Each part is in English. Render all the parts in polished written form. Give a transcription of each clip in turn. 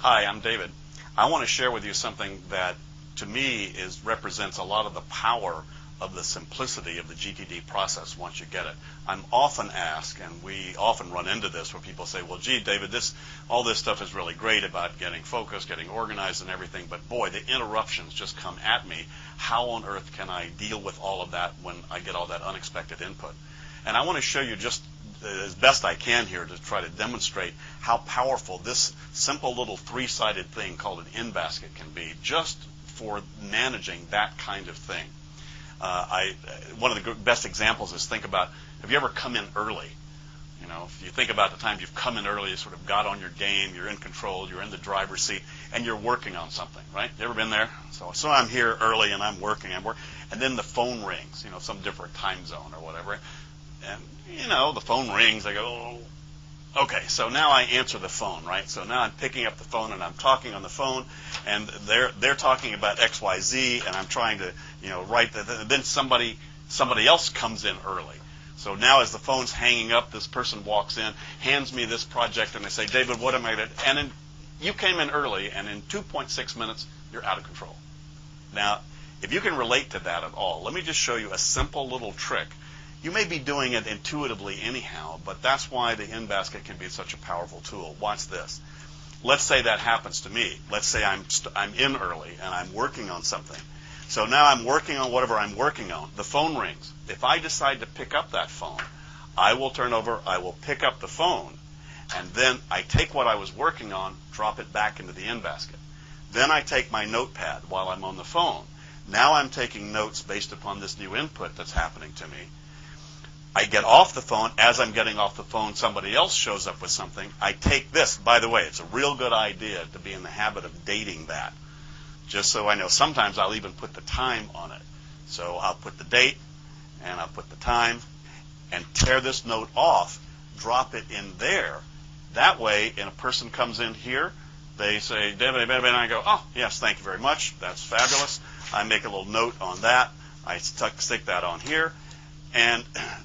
Hi, I'm David. I want to share with you something that to me represents a lot of the power of the simplicity of the GTD process once you get it. I'm often asked, and we often run into this, where people say, well, gee, David, all this stuff is really great about getting focused, getting organized and everything, but boy, the interruptions just come at me. How on earth can I deal with all of that when I get all that unexpected input? And I want to show you just as best I can here to try to demonstrate how powerful this simple little three-sided thing called an in-basket can be just for managing that kind of thing. One of the best examples is think about, have you ever come in early? You know, if you think about the times you've come in early, you sort of got on your game, you're in control, you're in the driver's seat, and you're working on something, right? You ever been there? So I'm here early and I'm working, and then the phone rings, some different time zone or whatever. And, the phone rings. I go, oh, okay, so now I answer the phone, right? So now I'm picking up the phone and I'm talking on the phone, and they're talking about X, Y, Z, and I'm trying to, write that. Then somebody else comes in early. So now as the phone's hanging up, this person walks in, hands me this project, and they say, David, what am I going to? And then you came in early, and in 2.6 minutes, you're out of control. Now, if you can relate to that at all, let me just show you a simple little trick. You may be doing it intuitively anyhow, but that's why the in-basket can be such a powerful tool. Watch this. Let's say that happens to me. Let's say I'm in early and I'm working on something. So now I'm working on whatever I'm working on. The phone rings. If I decide to pick up that phone, I will turn over, I will pick up the phone, and then I take what I was working on, drop it back into the in-basket. Then I take my notepad while I'm on the phone. Now I'm taking notes based upon this new input that's happening to me. I get off the phone. As I'm getting off the phone, somebody else shows up with something. I take this. By the way, it's a real good idea to be in the habit of dating that, just so I know. Sometimes I'll even put the time on it. So I'll put the date, and I'll put the time, and tear this note off, drop it in there. That way, and a person comes in here, they say, David, and I go, oh, yes, thank you very much. That's fabulous. I make a little note on that. I stick that on here. And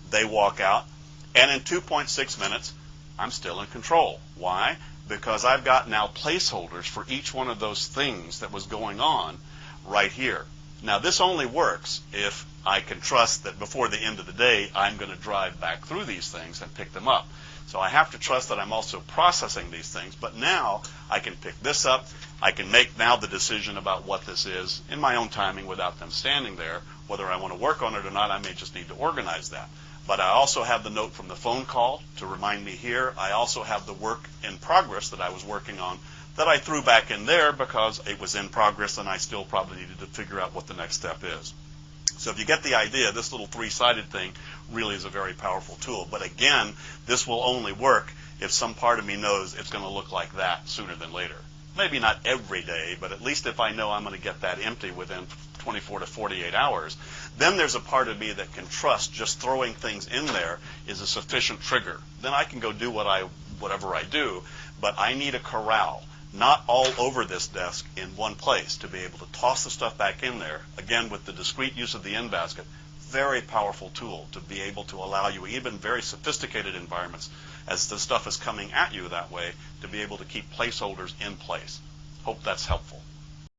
they walk out, and in 2.6 minutes, I'm still in control. Why? Because I've got now placeholders for each one of those things that was going on right here. Now, this only works if I can trust that before the end of the day, I'm going to drive back through these things and pick them up. So I have to trust that I'm also processing these things. But now I can pick this up. I can make now the decision about what this is in my own timing without them standing there. Whether I want to work on it or not, I may just need to organize that. But I also have the note from the phone call to remind me here. I also have the work in progress that I was working on that I threw back in there because it was in progress and I still probably needed to figure out what the next step is. So if you get the idea, this little three-sided thing really is a very powerful tool. But again, this will only work if some part of me knows it's going to look like that sooner than later. Maybe not every day, but at least if I know I'm going to get that empty within 24 to 48 hours, then there's a part of me that can trust just throwing things in there is a sufficient trigger. Then I can go do whatever I do, but I need a corral, not all over this desk in one place, to be able to toss the stuff back in there. Again, with the discrete use of the in-basket, very powerful tool to be able to allow you, even very sophisticated environments, as the stuff is coming at you that way, to be able to keep placeholders in place. Hope that's helpful.